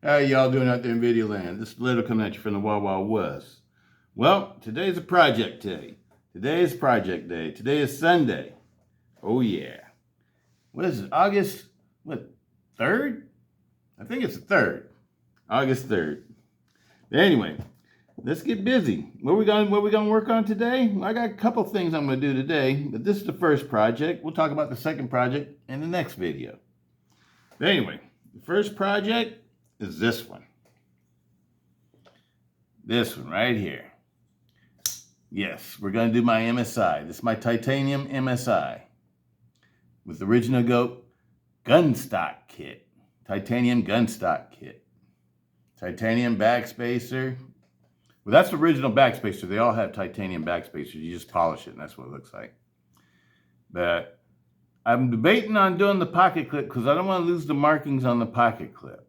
How y'all doing out there in video land? This is Stiletto coming at you from the Wild Wild West. Well, today's a project day. Today is project day. Today is Sunday. Oh yeah. What is it? August, 3rd? I think it's the 3rd. August 3rd. Anyway, let's get busy. What we gonna work on today? Well, I got a couple things I'm gonna do today, but this is the first project. We'll talk about the second project in the next video. But anyway, the first project is this one. This one right here. Yes, we're going to do my MSI. This is my titanium MSI with the original Gunstock kit. Titanium Gunstock kit. Titanium backspacer. Well, that's the original backspacer. They all have titanium backspacers. You just polish it and that's what it looks like. But I'm debating on doing the pocket clip because I don't want to lose the markings on the pocket clip.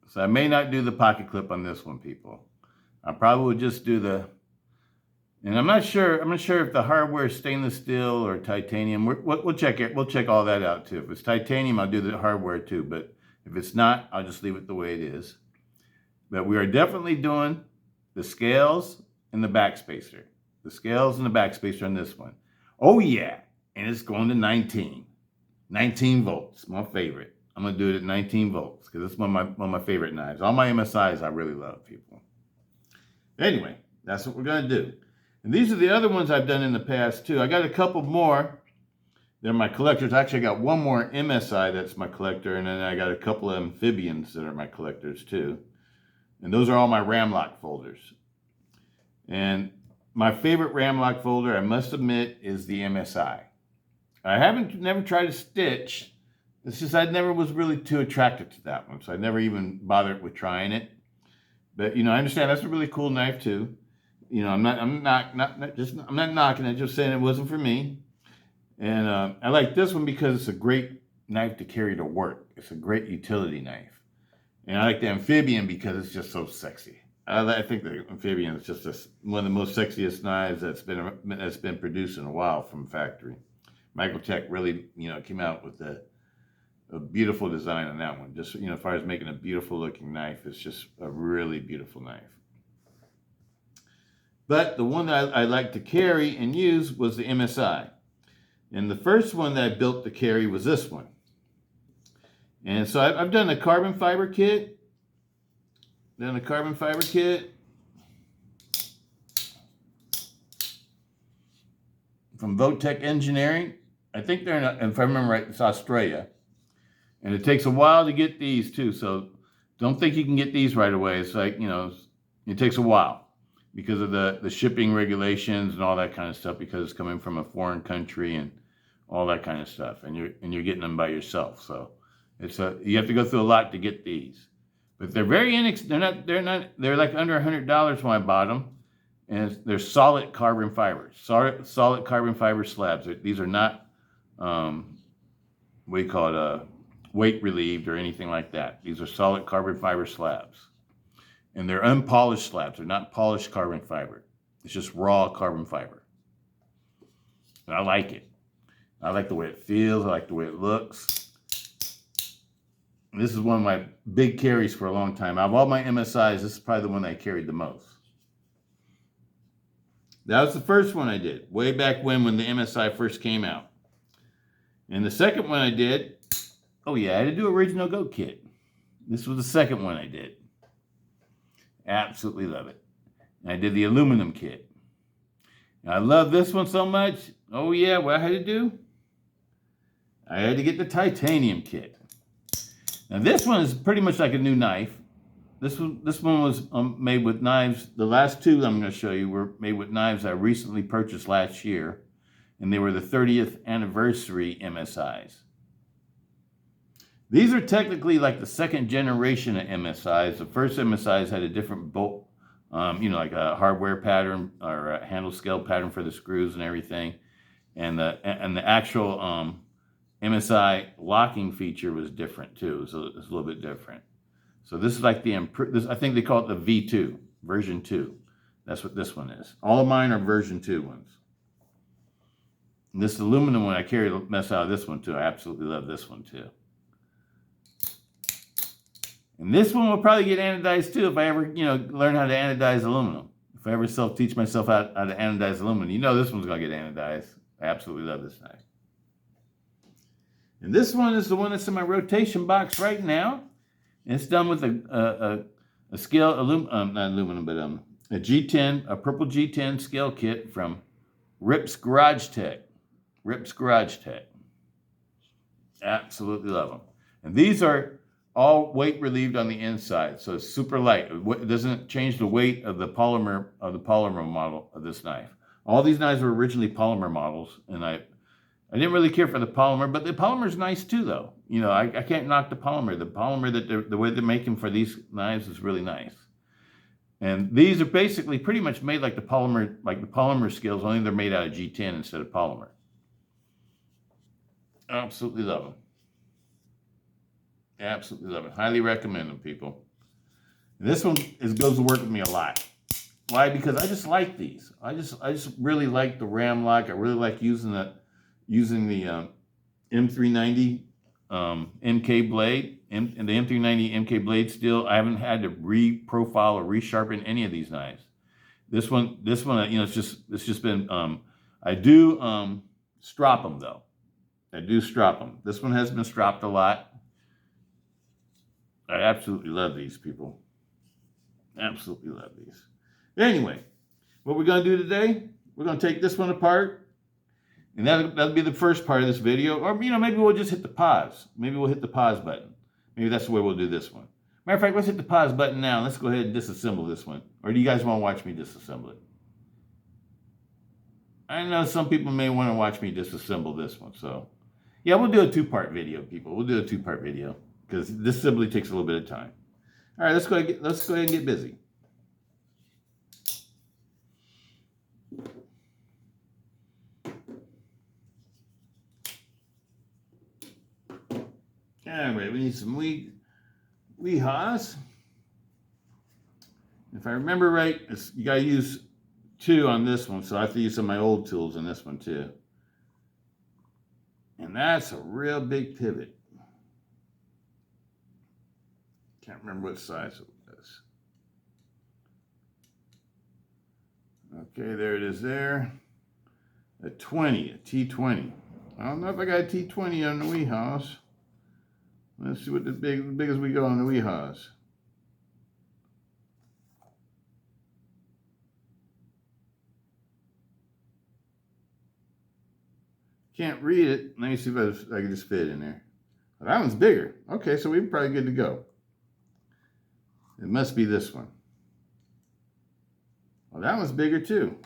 So I may not do the pocket clip on this one, people. I probably would just do the, and I'm not sure if the hardware is stainless steel or titanium. We'll check it. We'll check all that out too. If it's titanium, I'll do the hardware too. But if it's not, I'll just leave it the way it is. But we are definitely doing the scales and the backspacer. The scales and the backspacer on this one. Oh yeah, and it's going to 19 volts, my favorite. I'm going to do it at 19 volts because it's one of my favorite knives. All my MSIs I really love, people. Anyway, that's what we're going to do. And these are the other ones I've done in the past, too. I got a couple more. They're my collectors. Actually, I got one more MSI that's my collector, and then I got a couple of amphibians that are my collectors, too. And those are all my RAM-LOK folders. And my favorite RAM-LOK folder, I must admit, is the MSI. I never tried to stitch. It's just I never was really too attracted to that one, so I never even bothered with trying it. But I understand that's a really cool knife too. I'm not knocking it, just saying it wasn't for me. And I like this one because it's a great knife to carry to work. It's a great utility knife. And I like the amphibian because it's just so sexy. I think the amphibian is just one of the most sexiest knives that's been produced in a while from factory. Microtech really came out with a beautiful design on that one. Just, as far as making a beautiful looking knife, it's just a really beautiful knife. But the one that I like to carry and use was the MSI. And the first one that I built to carry was this one. And so I've done a carbon fiber kit. From Volt Engineering. I think they're if I remember right, it's Australia. And it takes a while to get these too, so don't think you can get these right away. It's like, it takes a while because of the shipping regulations and all that kind of stuff, because it's coming from a foreign country and all that kind of stuff, and you're getting them by yourself. So you have to go through a lot to get these. But they're very inexpensive. They're like under $100 when I bought them, and they're solid carbon fibers, solid carbon fiber slabs. These are not weight relieved or anything like that. These are solid carbon fiber slabs. And they're unpolished slabs. They're not polished carbon fiber. It's just raw carbon fiber. And I like it. I like the way it feels. I like the way it looks. And this is one of my big carries for a long time. Out of all my MSIs, this is probably the one I carried the most. That was the first one I did, way back when the MSI first came out. And the second one I did, oh yeah, I had to do original goat kit. This was the second one I did. Absolutely love it. And I did the aluminum kit. And I love this one so much. Oh yeah, what I had to do? I had to get the titanium kit. Now this one is pretty much like a new knife. This one was made with knives. The last two I'm going to show you were made with knives I recently purchased last year. And they were the 30th anniversary MSIs. These are technically like the second generation of MSIs. The first MSIs had a different bolt, like a hardware pattern or a handle scale pattern for the screws and everything. And the actual MSI locking feature was different too. So it's a little bit different. So this is like I think they call it the V2, version 2. That's what this one is. All of mine are version 2 ones. And this aluminum one, I carry the mess out of this one too. I absolutely love this one too. And this one will probably get anodized too if I ever, learn how to anodize aluminum. If I ever teach myself how to anodize aluminum, this one's going to get anodized. I absolutely love this knife. And this one is the one that's in my rotation box right now. And it's done with a scale, not aluminum, but a G10, a purple G10 scale kit from Rip's Garage Tech. Rip's Garage Tech. Absolutely love them. And these are all weight relieved on the inside, so it's super light. It doesn't change the weight of the polymer model of this knife. All these knives were originally polymer models, and I didn't really care for the polymer, but the polymer is nice too, though. I can't knock the polymer. The polymer the way they're making for these knives is really nice. And these are basically pretty much made like the polymer scales, only they're made out of G10 instead of polymer. Absolutely love them. Absolutely love it. Highly recommend them, people. And this one goes to work with me a lot. Why? Because I just like these. I just really like the RAM-LOK. I really like using the M390 MK blade and the M390 MK blade steel. I haven't had to re-profile or resharpen any of these knives. This one, it's just been. I do strop them though. I do strop them. This one has been stropped a lot. I absolutely love these, people. Absolutely love these. Anyway, what we're going to do today, we're going to take this one apart, and that'll be the first part of this video. Or, maybe we'll just hit the pause. Maybe we'll hit the pause button. Maybe that's the way we'll do this one. Matter of fact, let's hit the pause button now. Let's go ahead and disassemble this one. Or do you guys want to watch me disassemble it? I know some people may want to watch me disassemble this one. So, yeah, we'll do a two-part video, people. We'll do a two-part video, because this assembly takes a little bit of time. All right, let's go ahead and get busy. All right, we need some weehaws. If I remember right, you got to use 2 on this one, so I have to use some of my old tools in this one too. And that's a real big pivot. Can't remember what size it was. Okay, there it is there. A 20, a T20. I don't know if I got a T20 on the weehaws. Let's see what the big as we go on the weehaws. Can't read it. Let me see if I can just fit it in there. Well, that one's bigger. Okay, so we're probably good to go. It must be this one. Well, that one's bigger too.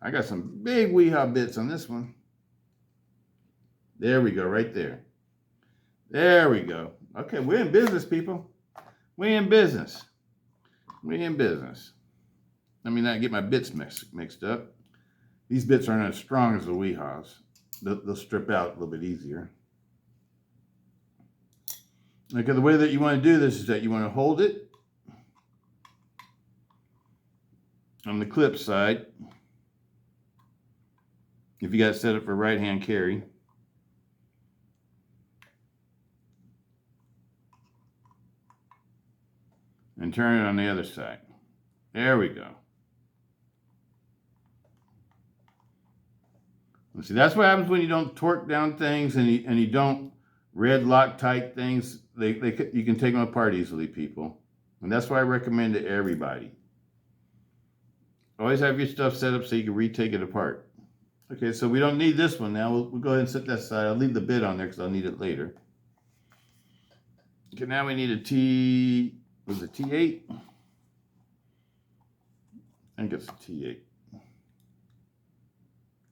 I got some big weehaw bits on this one. There we go, right there. There we go. Okay, we're in business, people. We're in business. We're in business. Let me not get my bits mixed up. These bits aren't as strong as the weehaws. They'll strip out a little bit easier. Okay, the way that you want to do this is that you want to hold it on the clip side. If you got it set up for right-hand carry. And turn it on the other side. There we go. And see, that's what happens when you don't torque down things and you don't red Loctite things. You can take them apart easily, people. And that's why I recommend it to everybody. Always have your stuff set up so you can retake it apart. Okay, so we don't need this one now. We'll go ahead and set that aside. I'll leave the bit on there because I'll need it later. Okay, now we need a T8? I think it's a T8.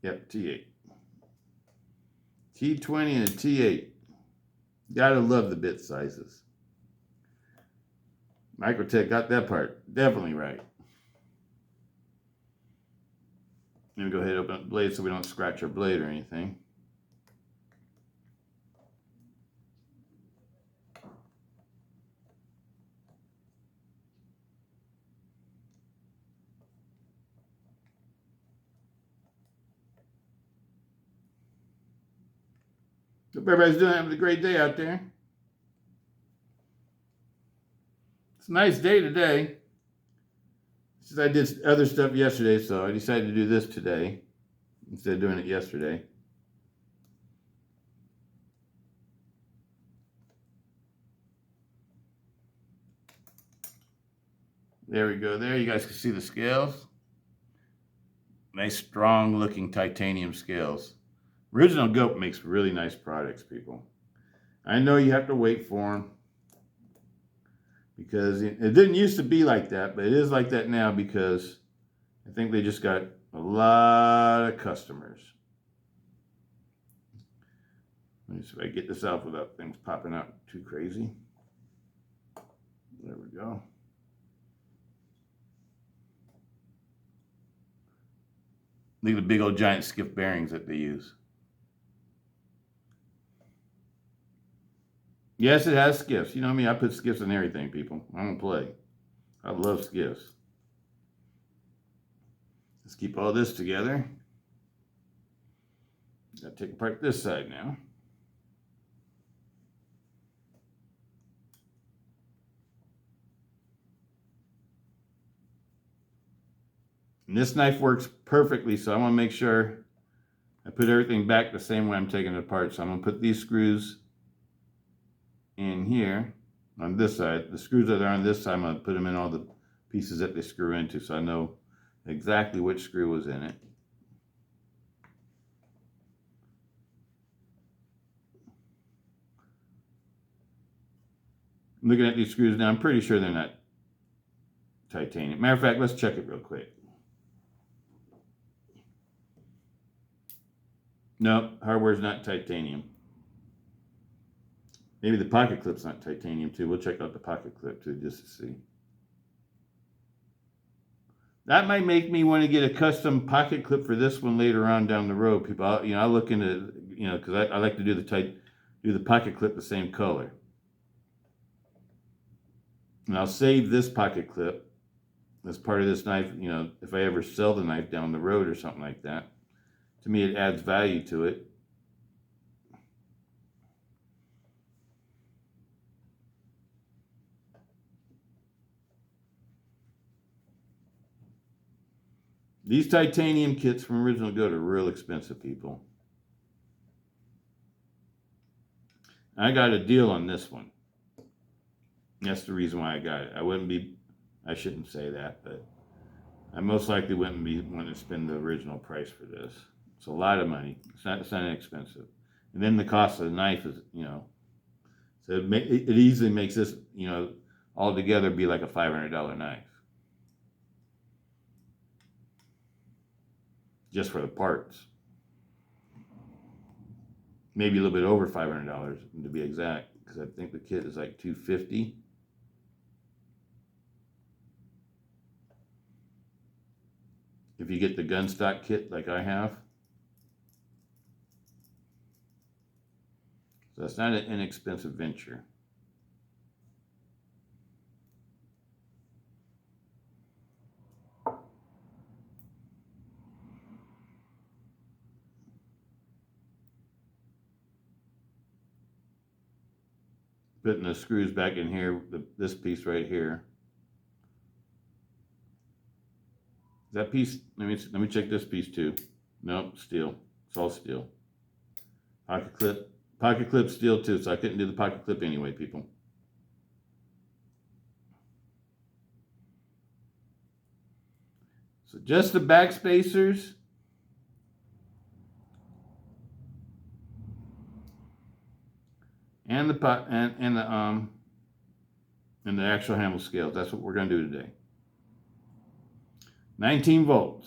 Yep, T8. T20 and a T8. Gotta love the bit sizes. Microtech got that part definitely right. Let me go ahead and open up the blade so we don't scratch our blade or anything. Hope everybody's having a great day out there. It's a nice day today. Since I did other stuff yesterday, so I decided to do this today instead of doing it yesterday. There we go. There, you guys can see the scales. Nice, strong looking titanium scales. Original Goat makes really nice products, people. I know you have to wait for them because it didn't used to be like that, but it is like that now because I think they just got a lot of customers. Let me see if I get this out without things popping out too crazy. There we go. Look at the big old giant skiff bearings that they use. Yes, it has skiffs. You know me, I put skiffs in everything, people. I don't play. I love skiffs. Let's keep all this together. Got to take apart this side now. And this knife works perfectly, so I want to make sure I put everything back the same way I'm taking it apart. So I'm going to put these screws in here on this side. The screws that are on this side, I'm going to put them in all the pieces that they screw into so I know exactly which screw was in it. I'm looking at these screws now. I'm pretty sure they're not titanium. Matter of fact, let's check it real quick. No, hardware's not titanium. Maybe the pocket clip's not titanium too. We'll check out the pocket clip too just to see. That might make me want to get a custom pocket clip for this one later on down the road. People, I'll look into, because I like to do the pocket clip the same color. And I'll save this pocket clip as part of this knife, if I ever sell the knife down the road or something like that. To me, it adds value to it. These titanium kits from Original Goat are real expensive, people. I got a deal on this one. That's the reason why I got it. I shouldn't say that, but I most likely wouldn't be wanting to spend the original price for this. It's a lot of money. It's not inexpensive. And then the cost of the knife is, so it easily makes this, all together be like a $500 knife. Just for the parts. Maybe a little bit over $500 to be exact, because I think the kit is like $250. If you get the Gunstock kit like I have. So that's not an inexpensive venture. Putting the screws back in here, this piece right here. That piece, let me check this piece too. Nope, steel. It's all steel. Pocket clip steel too, so I couldn't do the pocket clip anyway, people. So just the back spacers. And the actual handle scales. That's what we're going to do today. 19 volts.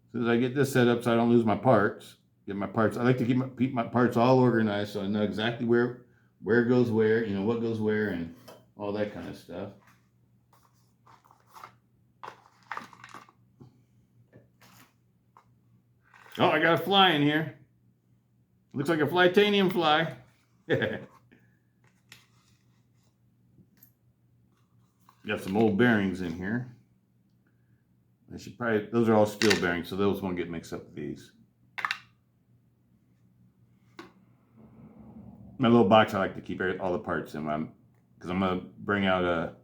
As soon as I get this set up so I don't lose my parts, I like to keep my parts all organized so I know exactly where goes where, what goes where and all that kind of stuff. Oh, I got a fly in here. Looks like a Flytanium fly. Got some old bearings in here. Those are all steel bearings, so those won't get mixed up with these. my little box I like to keep all the parts in, because I'm going to bring out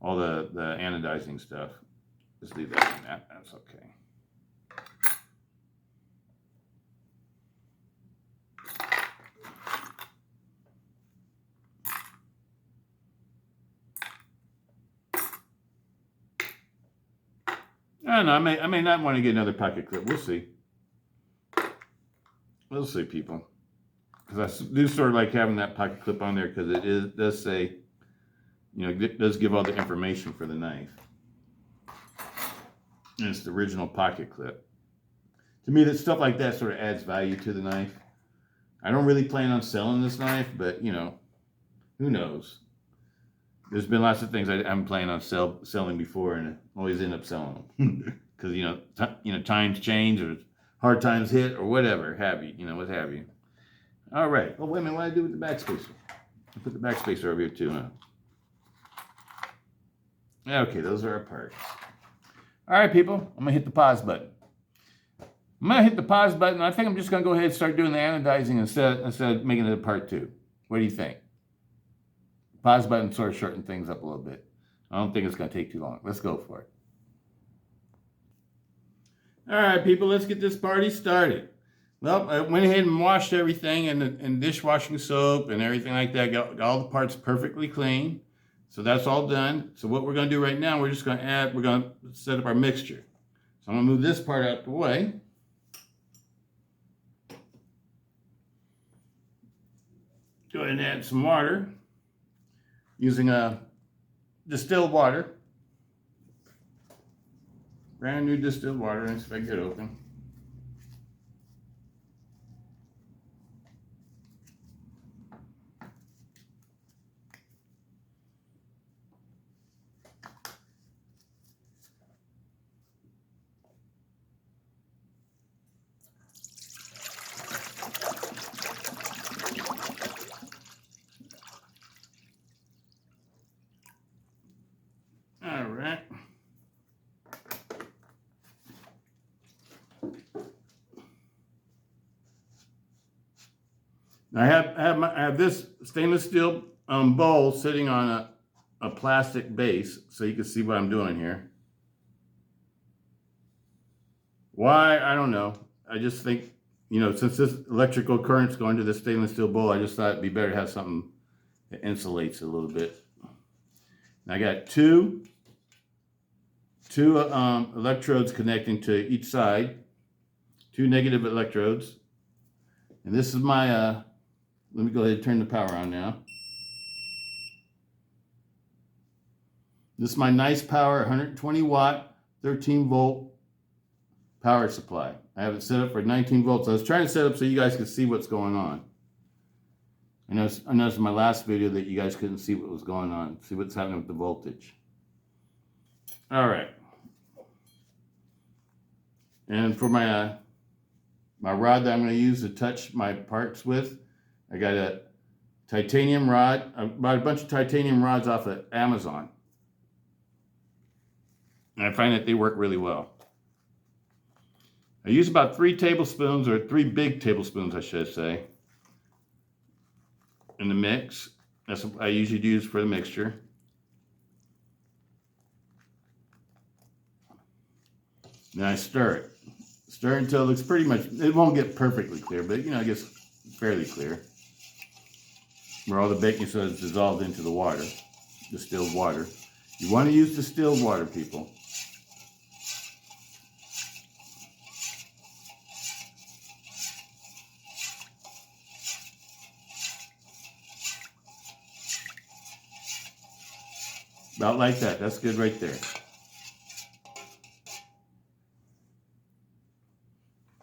all the anodizing stuff. Just leave that in that. That's okay. I don't know. I may not want to get another pocket clip. We'll see. We'll see, people. Because I do sort of like having that pocket clip on there because it does say, you know, it does give all the information for the knife. And it's the original pocket clip. To me, that stuff like that sort of adds value to the knife. I don't really plan on selling this knife, but, you know, who knows? There's been lots of things I'm planning on selling before, and I always end up selling them because you know times change or hard times hit or whatever have you, what have you. All right. Oh wait a minute, what do I do with the backspacer? I put the backspacer over here too, huh? Okay, those are our parts. All right, people. I'm gonna hit the pause button. I think I'm just gonna go ahead and start doing the anodizing instead of making it a part 2. What do you think? Pause button sort of shorten things up a little bit. I don't think it's going to take too long. Let's go for it. All right, people, let's get this party started. Well, I went ahead and washed everything in dishwashing soap and everything like that. Got all the parts perfectly clean. So that's all done. So what we're going to do right now, we're going to set up our mixture. So I'm going to move this part out the way. Go ahead and add some water. Using distilled water. Brand new distilled water. Let's see if I can get it open. All right. I have this stainless steel bowl sitting on a plastic base, so you can see what I'm doing here. Why? I don't know. I just think, since this electrical current's going to the stainless steel bowl, I just thought it'd be better to have something that insulates it a little bit. And I got two electrodes connecting to each side, 2 negative electrodes. And this is my, let me go ahead and turn the power on now. This is my nice power, 120 watt, 13 volt power supply. I have it set up for 19 volts. I was trying to set up so you guys could see what's going on. I noticed in my last video that you guys couldn't see what was going on, see what's happening with the voltage. All right. And for my rod that I'm going to use to touch my parts with, I got a titanium rod. I bought a bunch of titanium rods off of Amazon. And I find that they work really well. I use about 3 tablespoons, or 3 big tablespoons, I should say, in the mix. That's what I usually use for the mixture. Then I stir it. Stir until it looks pretty much, it won't get perfectly clear, but it gets fairly clear. Where all the baking soda is dissolved into the water, distilled water. You want to use distilled water, people. About like that. That's good right there.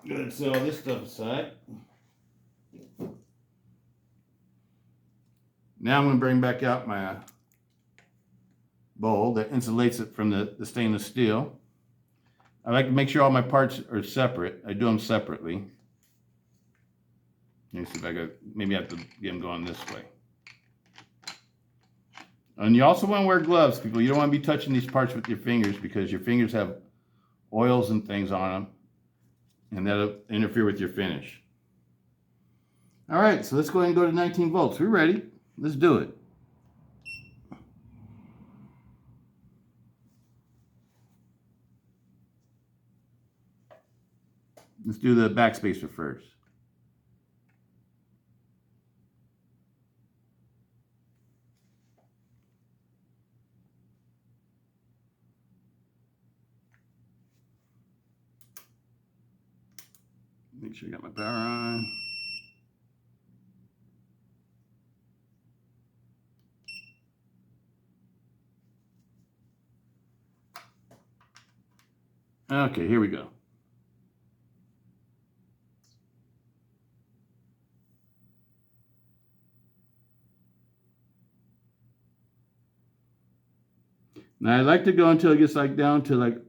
Good. Set all this stuff aside. Now I'm going to bring back out my bowl that insulates it from the stainless steel. I like to make sure all my parts are separate. I do them separately. Let me see if I got, maybe I have to get them going this way. And you also want to wear gloves, people. You don't want to be touching these parts with your fingers because your fingers have oils and things on them, and that'll interfere with your finish. All right, so let's go ahead and go to 19 volts. We're ready. Let's do it. Let's do the backspacer first. Make sure I got my power on. Okay, here we go. Now I like to go until it gets like down to like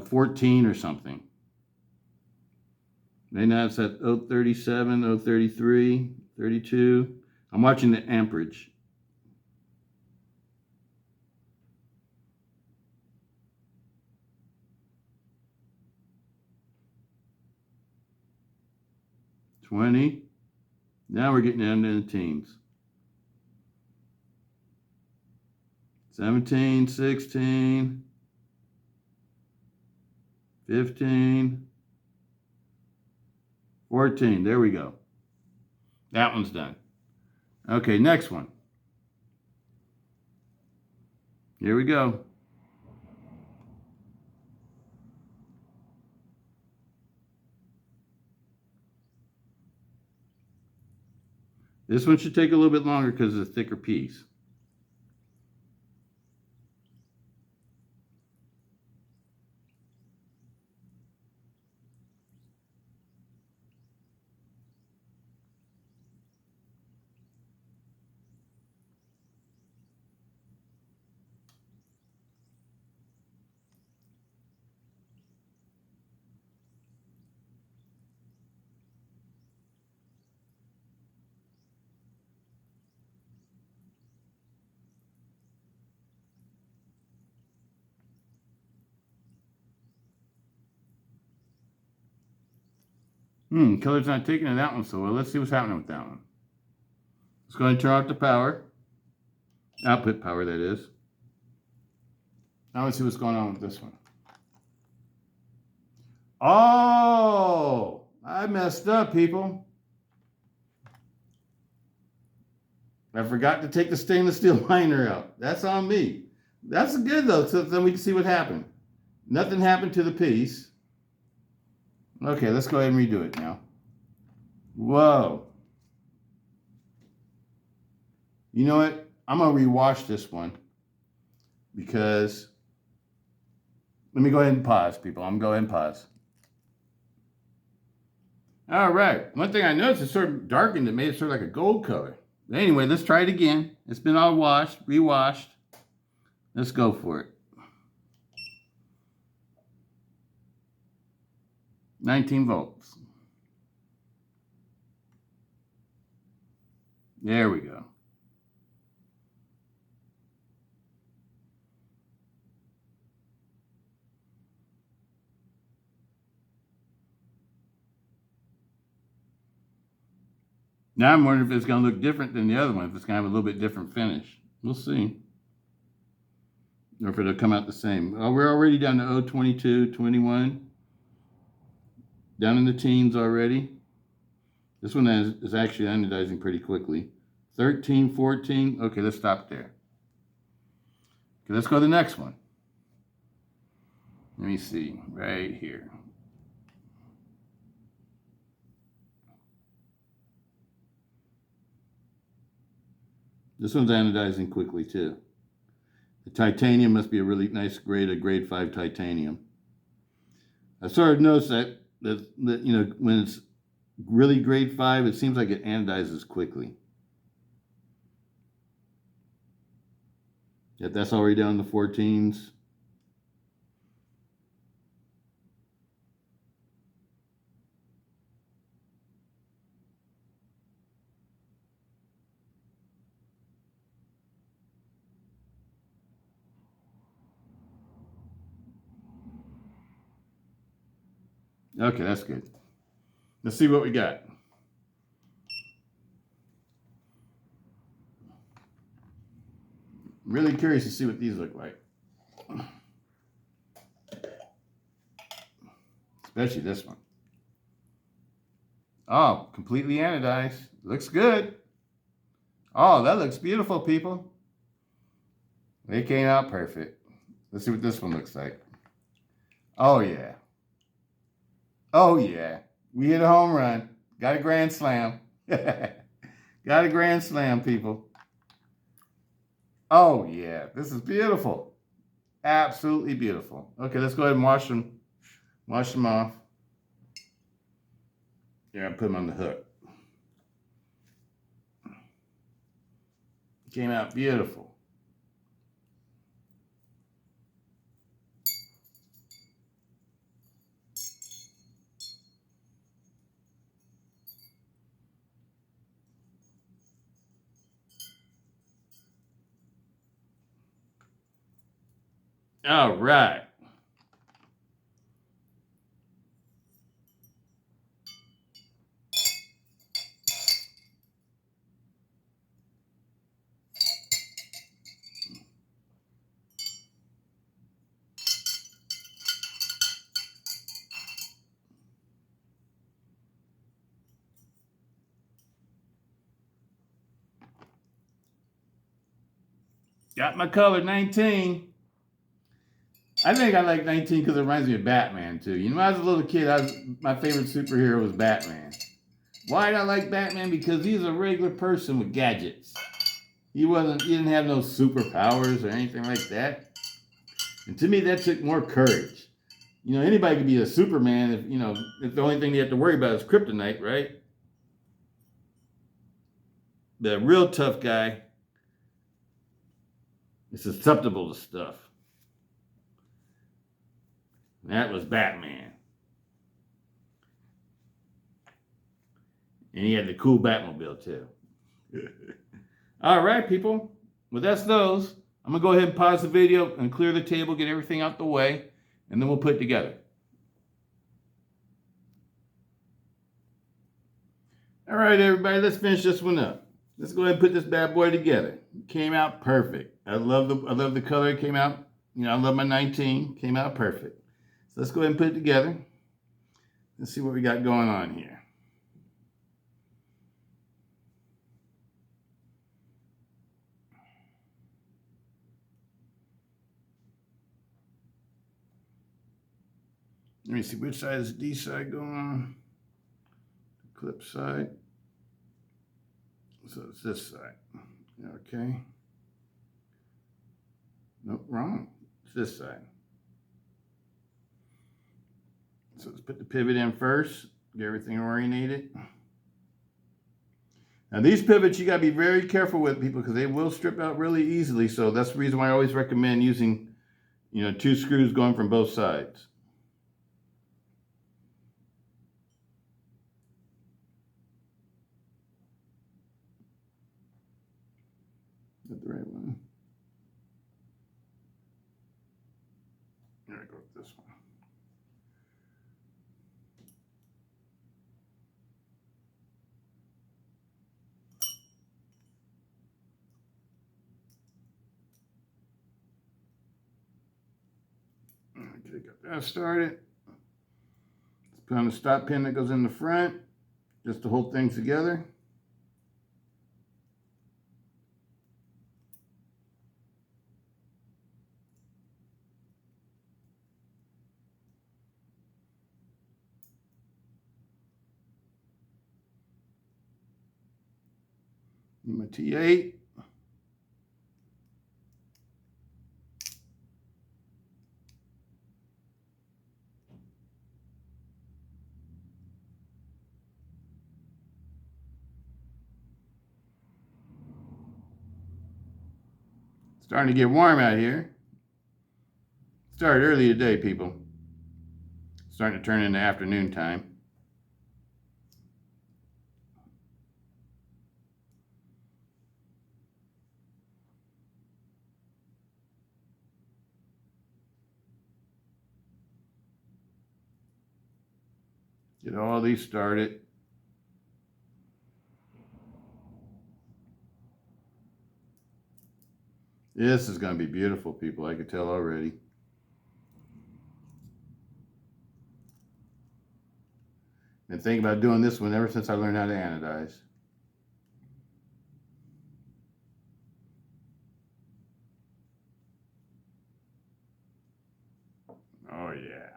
14 or something. Right now it's at 037, 033, 32. I'm watching the amperage. $20. Now we're getting down to the teens. 17, 16, 15, 14. There we go. That one's done. Okay, next one. Here we go. This one should take a little bit longer because it's a thicker piece. Color's not taking to that one so well. Let's see what's happening with that one. Let's go ahead and turn off the power. Output power, that is. Now let's see what's going on with this one. Oh, I messed up, people. I forgot to take the stainless steel liner out. That's on me. That's good, though, so then we can see what happened. Nothing happened to the piece. Okay, let's go ahead and redo it now. Whoa. You know what? I'm going to rewash this one because... Let me go ahead and pause, people. I'm going to go ahead and pause. All right. One thing I noticed is sort of darkened. It made it sort of like a gold color. But anyway, let's try it again. It's been all washed, rewashed. Let's go for it. 19 volts. There we go. Now I'm wondering if it's going to look different than the other one, if it's going to have a little bit different finish. We'll see. Or if it'll come out the same. Oh, we're already down to 022, 21. Down in the teens already. This one is actually anodizing pretty quickly. 13, 14. Okay, let's stop there. Okay, let's go to the next one. Let me see. Right here. This one's anodizing quickly too. The titanium must be a really nice grade, a grade 5 titanium. I sort of noticed that you know, when it's really grade 5, it seems like it anodizes quickly. Yet that's already down in the 14s. Okay, that's good. Let's see what we got. I'm really curious to see what these look like. Especially this one. Oh, completely anodized. Looks good. Oh, that looks beautiful, people. They came out perfect. Let's see what this one looks like. Oh, yeah. Oh, yeah. We hit a home run. Got a grand slam. Got a grand slam, people. Oh, yeah. This is beautiful. Absolutely beautiful. Okay, let's go ahead and wash them. Wash them off. Yeah, I'll put them on the hook. Came out beautiful. All right. Got my color 19. I think I like 19 because it reminds me of Batman too. You know, when I was a little kid, my favorite superhero was Batman. Why did I like Batman? Because he's a regular person with gadgets. He didn't have no superpowers or anything like that. And to me, that took more courage. You know, anybody could be a Superman if the only thing they have to worry about is kryptonite, right? The real tough guy is susceptible to stuff. And that was Batman. And he had the cool Batmobile too. All right, people. Well, that's those. I'm going to go ahead and pause the video and clear the table, get everything out the way, and then we'll put it together. All right, everybody, let's finish this one up. Let's go ahead and put this bad boy together. It came out perfect. I love the color it came out. You know, I love my 19. Came out perfect. So let's go ahead and put it together. Let's see what we got going on here. Let me see, which side is the D side going on? The clip side. So it's this side. Okay. Nope, wrong. It's this side. So let's put the pivot in first, get everything oriented. Now these pivots you gotta be very careful with, people, because they will strip out really easily. So that's the reason why I always recommend using, 2 screws going from both sides. Is that the right one? There I go with this one. Okay, got that started. Let's put on the stop pin that goes in the front, just to hold things together. Need my T8. Starting to get warm out here. Started early today, people. Starting to turn into afternoon time. Get all these started. This is going to be beautiful, people. I can tell already. Been thinking about doing this one ever since I learned how to anodize. Oh, yeah.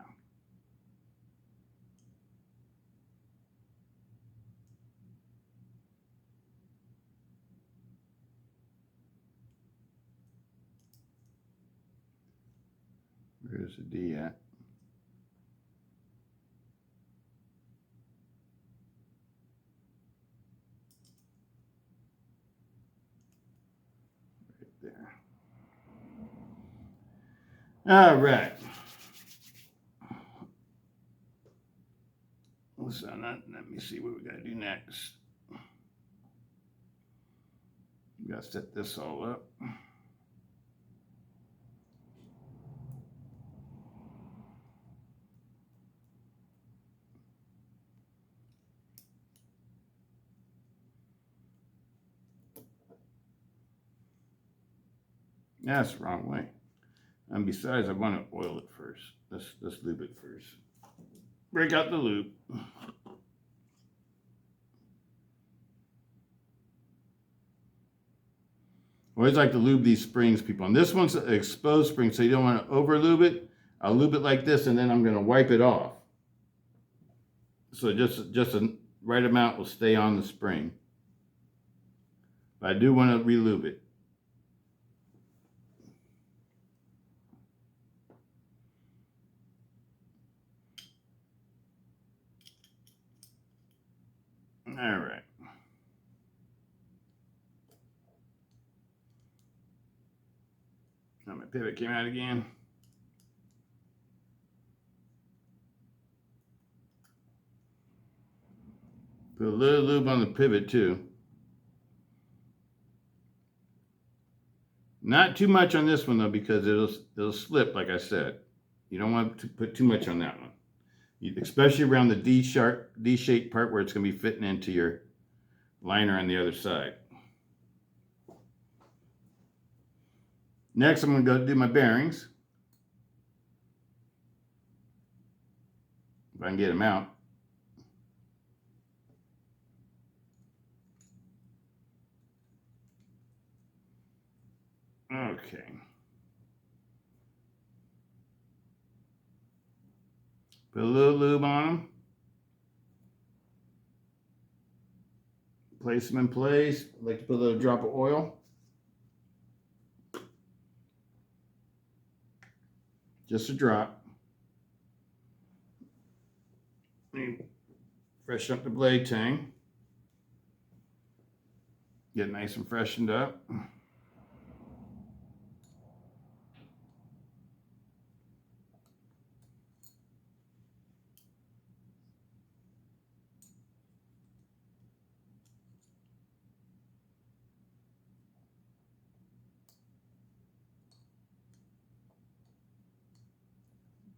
Where's the D at? Right there. All right. So let me see what we got to do next. We got to set this all up. That's the wrong way. And besides, I want to oil it first. Let's lube it first. Break out the lube. Always like to lube these springs, people. And this one's an exposed spring, so you don't want to over lube it. I'll lube it like this, and then I'm going to wipe it off. So just a right amount will stay on the spring. But I do want to re-lube it. All right. Now my pivot came out again. Put a little lube on the pivot too. Not too much on this one though, because it'll slip, like I said. You don't want to put too much on that one. Especially around the D-shaped part where it's going to be fitting into your liner on the other side. Next, I'm going to go do my bearings. If I can get them out. Okay. Put a little lube on them. Place them in place. I like to put a little drop of oil. Just a drop. Freshen up the blade tang. Get nice and freshened up.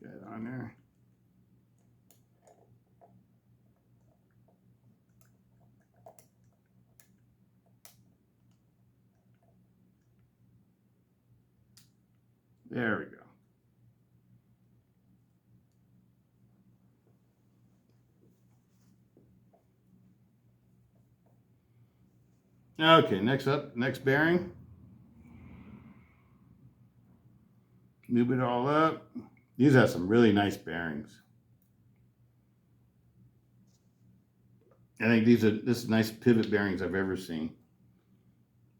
Get it on there. There we go. Okay, next bearing. Lube it all up. These have some really nice bearings. I think this is nice pivot bearings I've ever seen.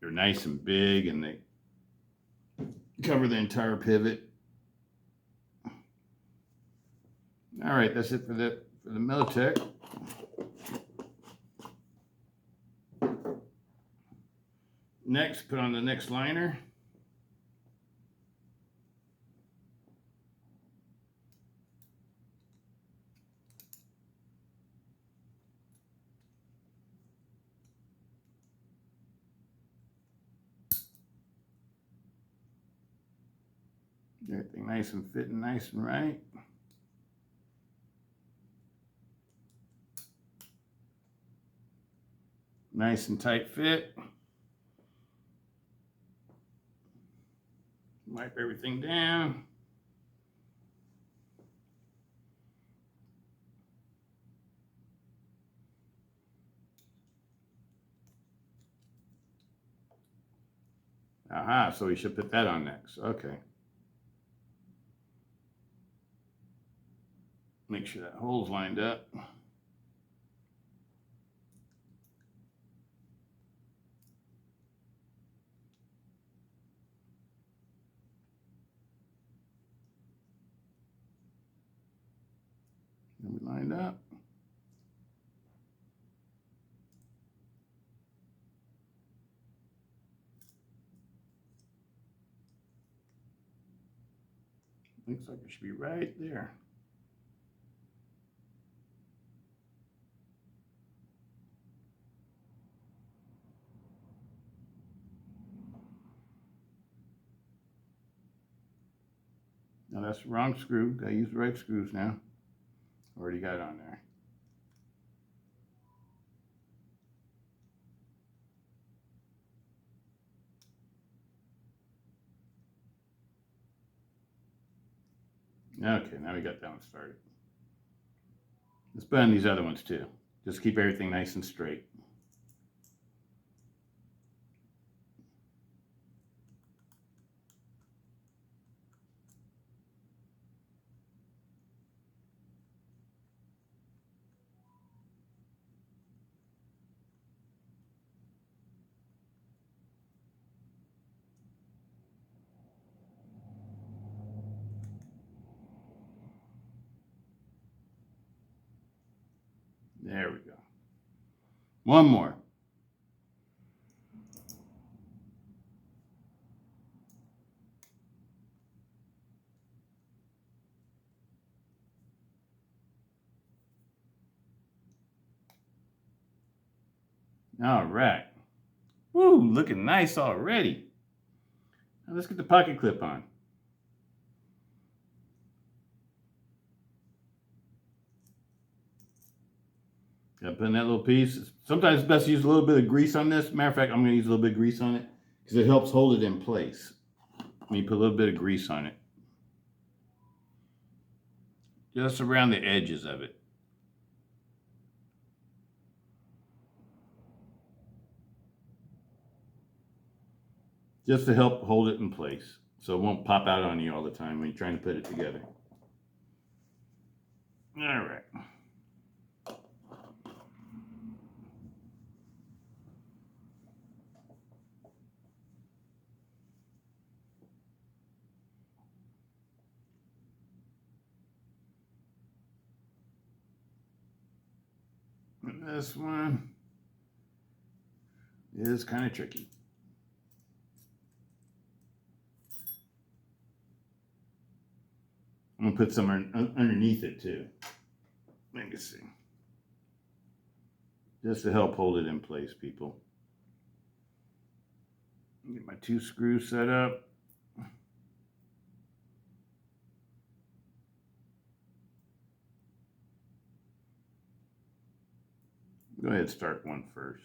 They're nice and big, and they cover the entire pivot. All right, that's it for the Microtech. Next, put on the next liner. Everything nice and fitting nice and right. Nice and tight fit. Wipe everything down. Aha, so we should put that on next. Okay. Make sure that hole's lined up. And we lined up. Looks like it should be right there. Now that's the wrong screw. Gotta use the right screws now. Already got it on there. Okay, now we got that one started. Let's put on these other ones too. Just keep everything nice and straight. There we go. One more. All right. Woo, looking nice already. Now let's get the pocket clip on. Got to put in that little piece. Sometimes it's best to use a little bit of grease on this. Matter of fact, I'm going to use a little bit of grease on it because it helps hold it in place. Let me put a little bit of grease on it. Just around the edges of it. Just to help hold it in place so it won't pop out on you all the time when you're trying to put it together. All right. This one is kind of tricky. I'm going to put some underneath it too. Let me see. Just to help hold it in place, people. Get my 2 screws set up. Go ahead and start one first.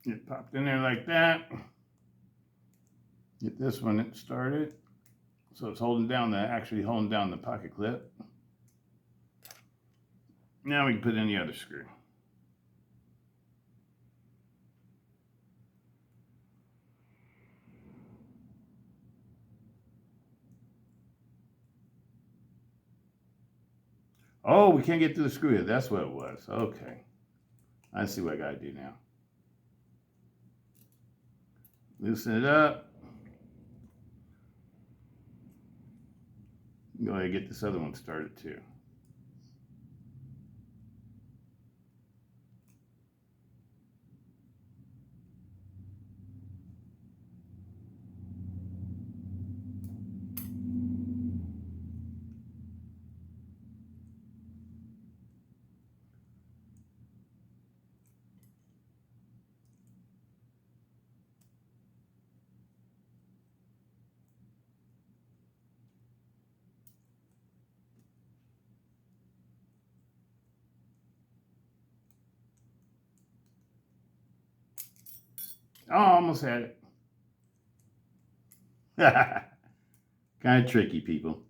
It popped in there like that. Get this one started. So it's holding down actually holding down the pocket clip. Now we can put in the other screw. Oh, we can't get through the screw yet. That's what it was. Okay. I see what I gotta do now. Loosen it up. Go ahead and get this other one started too. Oh, almost had it. Kind of tricky, people.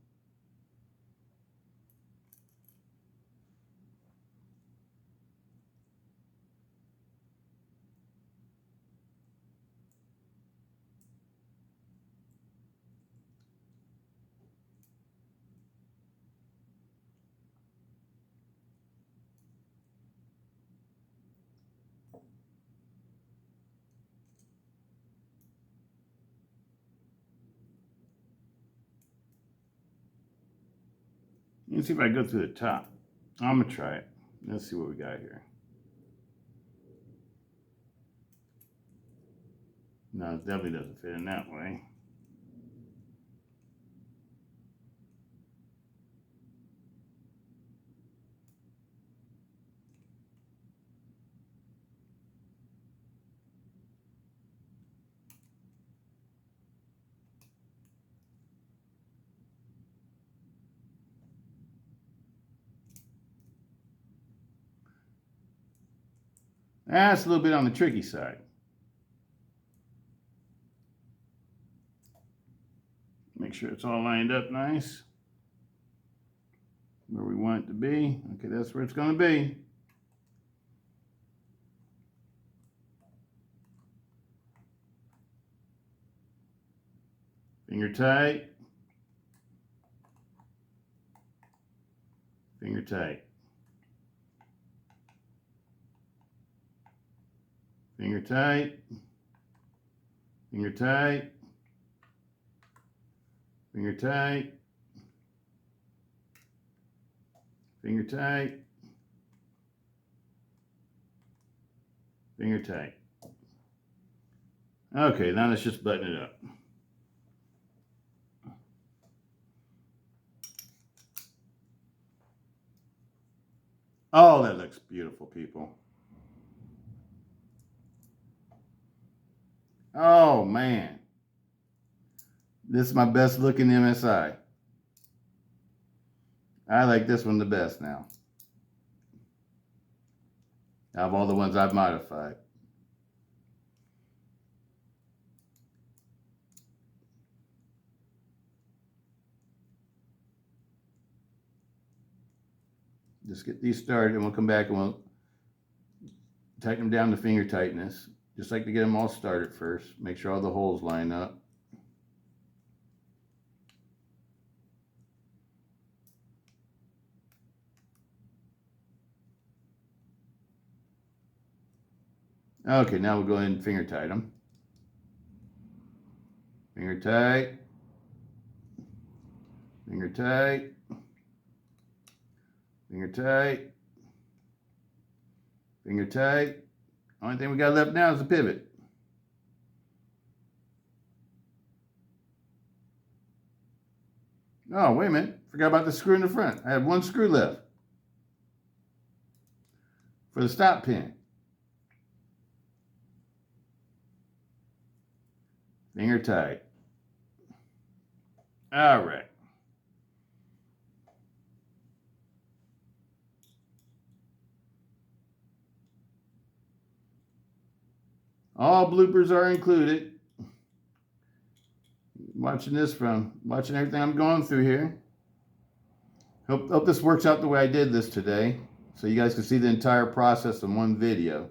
Let's see if I go through the top. I'm gonna try it. Let's see what we got here. No, it definitely doesn't fit in that way. That's a little bit on the tricky side. Make sure it's all lined up nice. Where we want it to be. Okay, that's where it's going to be. Finger tight. Finger tight. Finger tight. Finger tight. Finger tight. Finger tight. Finger tight. Okay, now let's just button it up. Oh, that looks beautiful, people. Oh, man. This is my best looking MSI. I like this one the best now. Out of all the ones I've modified. Just get these started and we'll come back and we'll tighten them down to finger tightness. Just like to get them all started first. Make sure all the holes line up. Okay, now we'll go ahead and finger tight them. Finger tight. Finger tight. Finger tight. Finger tight. Only thing we got left now is the pivot. Oh, wait a minute. Forgot about the screw in the front. I have one screw left for the stop pin. Finger tight. All right. All bloopers are included. Watching everything I'm going through here. Hope this works out the way I did this today, so you guys can see the entire process in one video.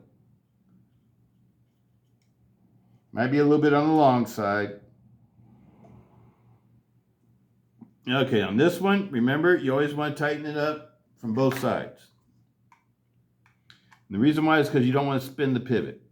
Might be a little bit on the long side. Okay, on this one, remember, you always want to tighten it up from both sides. And the reason why is because you don't want to spin the pivot.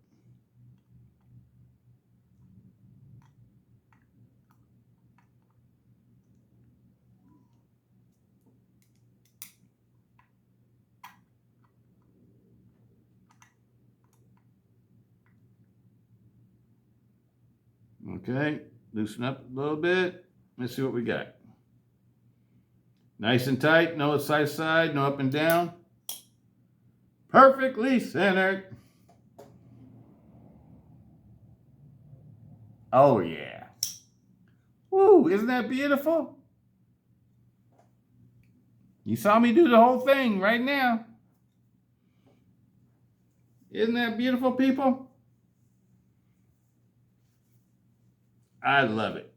Okay, loosen up a little bit. Let's see what we got. Nice and tight, no side to side, no up and down. Perfectly centered. Oh yeah. Woo, isn't that beautiful? You saw me do the whole thing right now. Isn't that beautiful, people? I love it.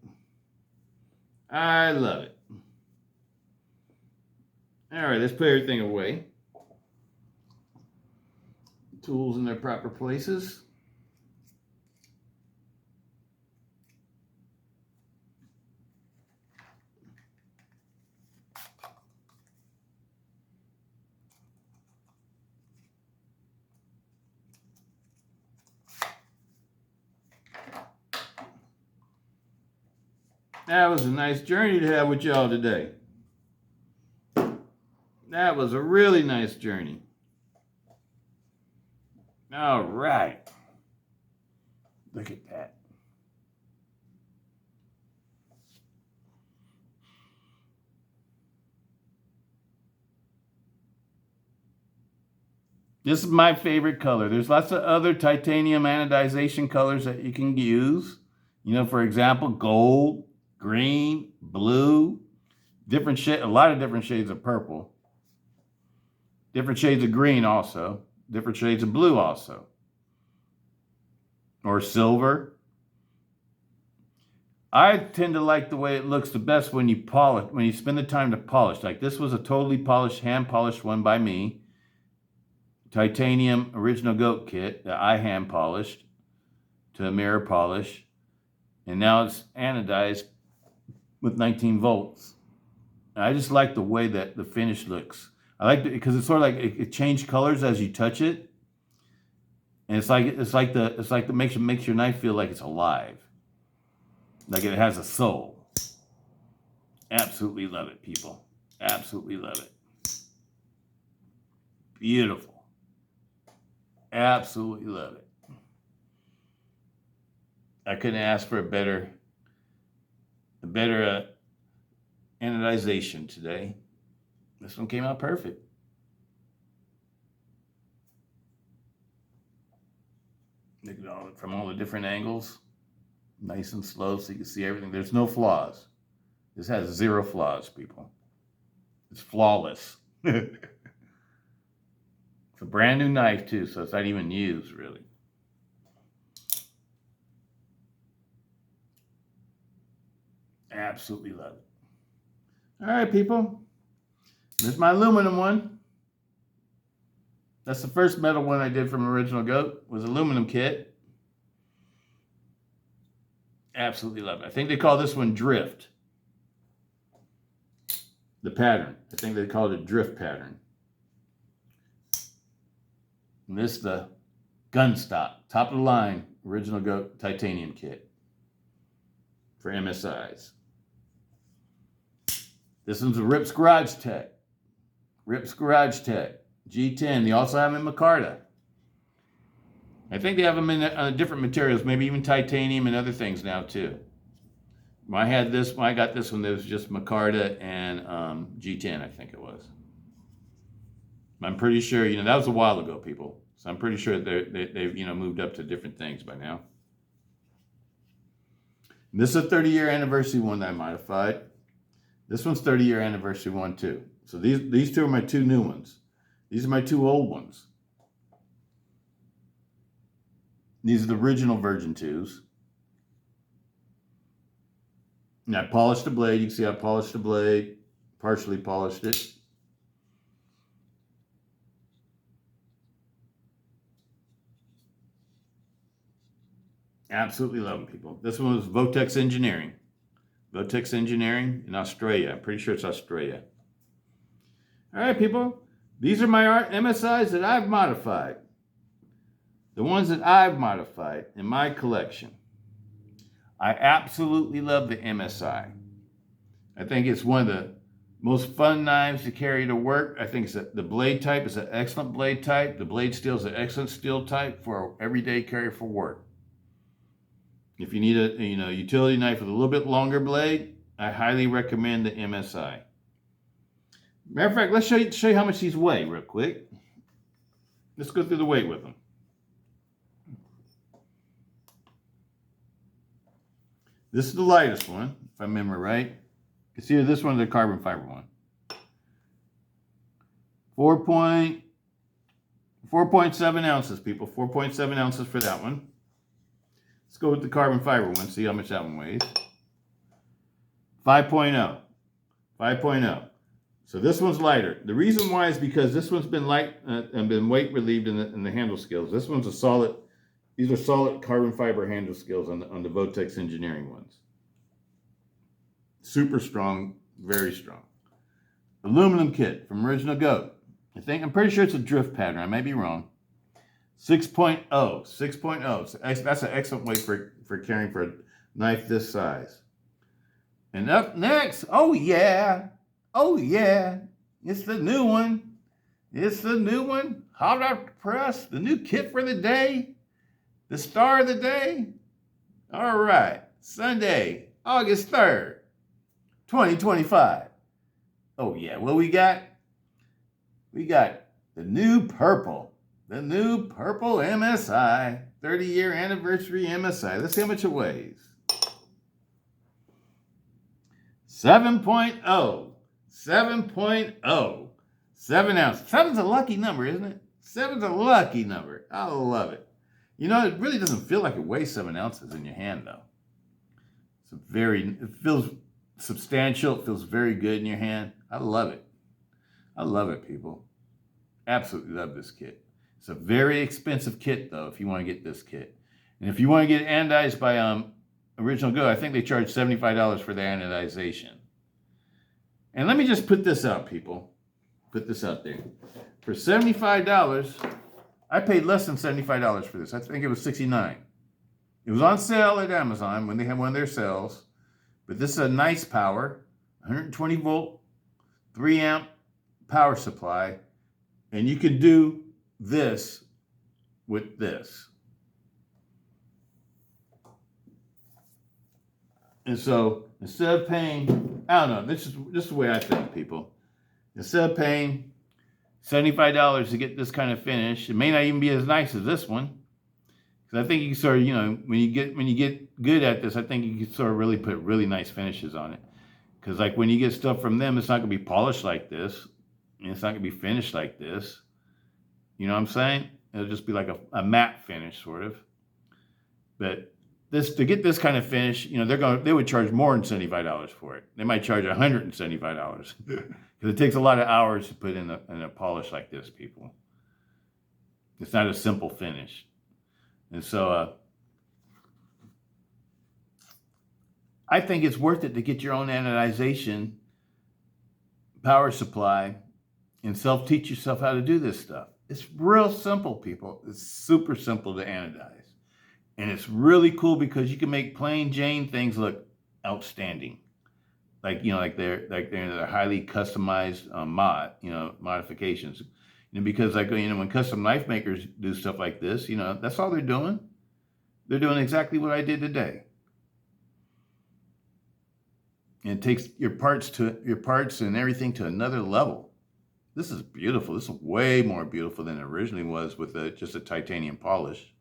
I love it. All right, let's put everything away. Tools in their proper places. That was a nice journey to have with y'all today. That was a really nice journey. All right. Look at that. This is my favorite color. There's lots of other titanium anodization colors that you can use. You know, for example, gold, green, blue, different shade, a lot of different shades of purple, different shades of green also, different shades of blue also, or silver. I tend to like the way it looks the best when you polish, when you spend the time to polish. Like this was a totally polished, hand polished one by me. Titanium original goat kit that I hand polished to a mirror polish. And now it's anodized with 19 volts. And I just like the way that the finish looks. I like it because it's sort of like it changed colors as you touch it. And it's like the makes your knife feel like it's alive. Like it has a soul. Absolutely love it, people. Absolutely love it. Beautiful. Absolutely love it. I couldn't ask for a better anodization today. This one came out perfect. Look at all from all the different angles. Nice and slow so you can see everything. There's no flaws. This has 0 flaws, people. It's flawless. It's a brand new knife too, so it's not even used really. Absolutely love it. All right, people. There's my aluminum one. That's the first metal one I did from Original Goat, was aluminum kit. Absolutely love it. I think they call this one Drift. The pattern. I think they call it a drift pattern. And this is the Gunstock, top of the line, Original Goat titanium kit for MSIs. This one's a Rips Garage Tech. Rips Garage Tech G10. They also have them in micarta. I think they have them in different materials, maybe even titanium and other things now too. When I got this one, there was just micarta and G10, I think it was. I'm pretty sure, that was a while ago, people. So I'm pretty sure they've moved up to different things by now. And this is a 30-year anniversary one that I modified. This one's 30-year anniversary one too. So these two are my 2 new ones. These are my 2 old ones. These are the original Virgin 2s. And I polished the blade. You can see I polished the blade, partially polished it. Absolutely love them, people. This one was Votex Engineering. Votex Engineering in Australia. I'm pretty sure it's Australia. All right, people. These are my MSIs that I've modified. The ones that I've modified in my collection. I absolutely love the MSI. I think it's one of the most fun knives to carry to work. I think the blade type is an excellent blade type. The blade steel is an excellent steel type for everyday carry for work. If you need a utility knife with a little bit longer blade, I highly recommend the MSI. Matter of fact, let's show you how much these weigh real quick. Let's go through the weight with them. This is the lightest one, if I remember right. It's either this one or the carbon fiber one. 4.7 ounces, people. 4.7 ounces for that one. Let's go with the carbon fiber one, see how much that one weighs. 5.0. 5.0. So this one's lighter. The reason why is because this one's been light and been weight relieved in the handle scales. This one's a solid, these are solid carbon fiber handle scales on the Votex Engineering ones. Super strong, very strong. Aluminum kit from Original Goat. I'm pretty sure it's a drift pattern. I may be wrong. 6.0. 6.0. So that's an excellent weight for carrying for a knife this size. And up next, oh yeah, it's the new one. It's the new one, hot off the press, the new kit for the day, the star of the day. All right, Sunday, August 3rd, 2025. Oh yeah, what we got? We got the new purple MSI, 30-year anniversary MSI. Let's see how much it weighs. 7.0. 7.0. 7 ounces. 7's a lucky number, isn't it? 7's a lucky number. I love it. You know, it really doesn't feel like it weighs 7 ounces in your hand, though. It feels substantial. It feels very good in your hand. I love it. I love it, people. Absolutely love this kit. It's a very expensive kit, though, if you want to get this kit. And if you want to get it anodized by Original Goat, I think they charge $75 for the anodization. And let me just put this out, people. Put this out there. For $75, I paid less than $75 for this. I think it was $69. It was on sale at Amazon when they had one of their sales. But this is a nice power, 120 volt, 3 amp power supply. And you can do this with this. And so instead of paying, I don't know, this is the way I think, people. Instead of paying $75 to get this kind of finish, it may not even be as nice as this one. Because I think you can sort of, you know, when you get good at this, I think you can sort of really put really nice finishes on it. Because like when you get stuff from them, it's not going to be polished like this. And it's not going to be finished like this. You know what I'm saying? It'll just be like a matte finish, sort of. But to get this kind of finish, you know, they would charge more than $75 for it. They might charge $175 because it takes a lot of hours to put in a polish like this, people. It's not a simple finish, and so I think it's worth it to get your own anodization power supply and self-teach yourself how to do this stuff. It's real simple, people. It's super simple to anodize. And it's really cool because you can make plain Jane things look outstanding. Like, you know, like they're highly customized modifications. You know, because like, you know, when custom knife makers do stuff like this, you know, that's all they're doing. They're doing exactly what I did today. And it takes your parts and everything to another level. This is beautiful. This is way more beautiful than it originally was with just a titanium polish.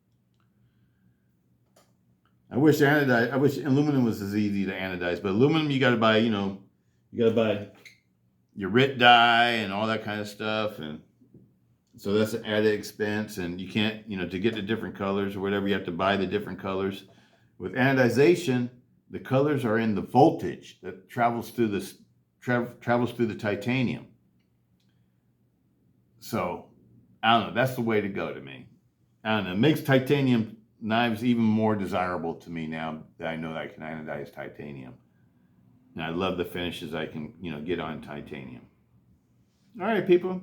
I wish aluminum was as easy to anodize, but aluminum you got to buy, you know, your RIT dye and all that kind of stuff, and so that's an added expense. And you can't, you know, to get the different colors or whatever, you have to buy the different colors. With anodization, the colors are in the voltage that travels through the titanium. So I don't know. That's the way to go to me. I don't know. It makes titanium knives even more desirable to me now that I know that I can anodize titanium. And I love the finishes I can, you know, get on titanium. All right, people.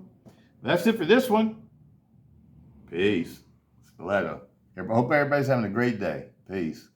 That's it for this one. Peace. Stiletto. I hope everybody's having a great day. Peace.